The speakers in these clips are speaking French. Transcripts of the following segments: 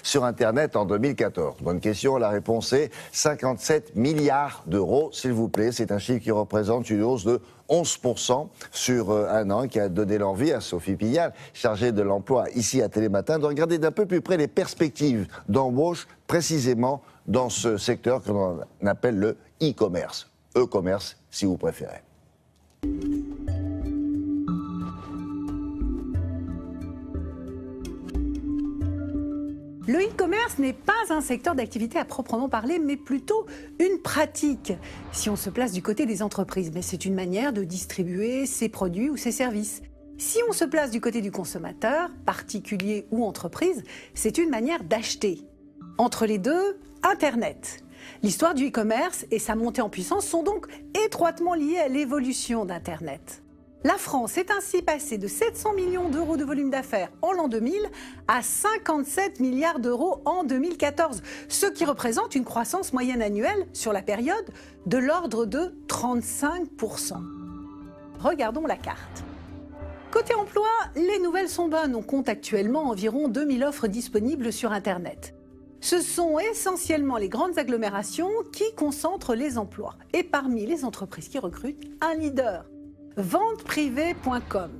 sur Internet en 2014? Bonne question, la réponse est 57 milliards d'euros, s'il vous plaît. C'est un chiffre qui représente une hausse de 11% sur un an, qui a donné l'envie à Sophie Pigalle, chargée de l'emploi ici à Télématin, de regarder d'un peu plus près les perspectives d'embauche précisément dans ce secteur que l'on appelle le e-commerce. E-commerce, si vous préférez. Le e-commerce n'est pas un secteur d'activité à proprement parler, mais plutôt une pratique, si on se place du côté des entreprises. Mais c'est une manière de distribuer ses produits ou ses services. Si on se place du côté du consommateur, particulier ou entreprise, c'est une manière d'acheter. Entre les deux, Internet. L'histoire du e-commerce et sa montée en puissance sont donc étroitement liées à l'évolution d'Internet. La France est ainsi passée de 700 millions d'euros de volume d'affaires en l'an 2000 à 57 milliards d'euros en 2014, ce qui représente une croissance moyenne annuelle sur la période de l'ordre de 35%. Regardons la carte. Côté emploi, les nouvelles sont bonnes. On compte actuellement environ 2000 offres disponibles sur Internet. Ce sont essentiellement les grandes agglomérations qui concentrent les emplois. Et parmi les entreprises qui recrutent, un leader. Venteprivée.com.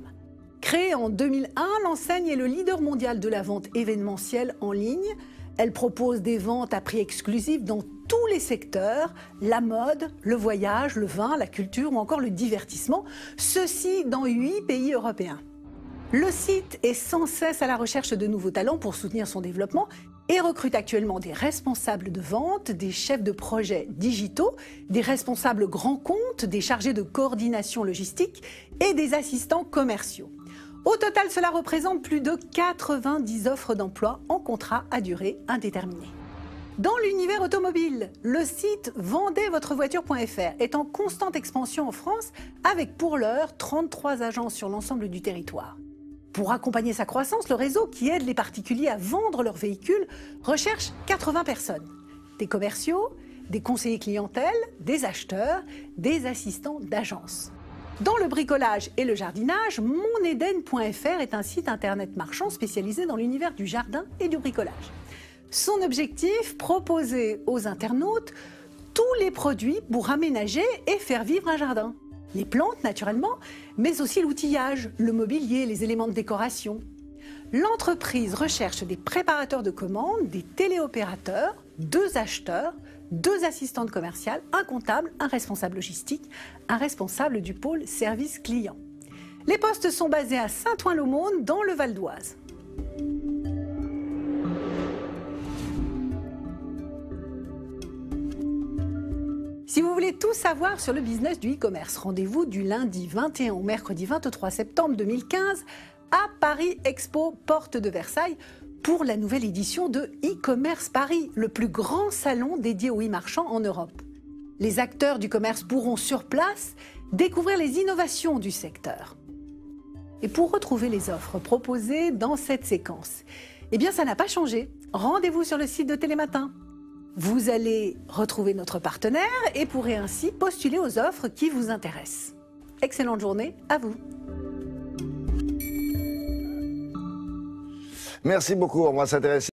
Créée en 2001, l'enseigne est le leader mondial de la vente événementielle en ligne. Elle propose des ventes à prix exclusif dans tous les secteurs, la mode, le voyage, le vin, la culture ou encore le divertissement, ceci dans 8 pays européens. Le site est sans cesse à la recherche de nouveaux talents pour soutenir son développement et recrute actuellement des responsables de vente, des chefs de projet digitaux, des responsables grands comptes, des chargés de coordination logistique et des assistants commerciaux. Au total, cela représente plus de 90 offres d'emploi en contrat à durée indéterminée. Dans l'univers automobile, le site vendezvotrevoiture.fr est en constante expansion en France avec pour l'heure 33 agences sur l'ensemble du territoire. Pour accompagner sa croissance, le réseau qui aide les particuliers à vendre leurs véhicules recherche 80 personnes. Des commerciaux, des conseillers clientèle, des acheteurs, des assistants d'agence. Dans le bricolage et le jardinage, moneden.fr est un site internet marchand spécialisé dans l'univers du jardin et du bricolage. Son objectif, proposer aux internautes tous les produits pour aménager et faire vivre un jardin. Les plantes, naturellement, mais aussi l'outillage, le mobilier, les éléments de décoration. L'entreprise recherche des préparateurs de commandes, des téléopérateurs, 2 acheteurs, 2 assistantes commerciales, un comptable, un responsable logistique, un responsable du pôle service client. Les postes sont basés à Saint-Ouen-l'Aumône, dans le Val d'Oise. Si vous voulez tout savoir sur le business du e-commerce, rendez-vous du lundi 21 au mercredi 23 septembre 2015 à Paris Expo, porte de Versailles, pour la nouvelle édition de e-commerce Paris, le plus grand salon dédié aux e-marchands en Europe. Les acteurs du commerce pourront sur place découvrir les innovations du secteur. Et pour retrouver les offres proposées dans cette séquence, eh bien ça n'a pas changé. Rendez-vous sur le site de Télématin. Vous allez retrouver notre partenaire et pourrez ainsi postuler aux offres qui vous intéressent. Excellente journée à vous. Merci beaucoup, on va s'intéresser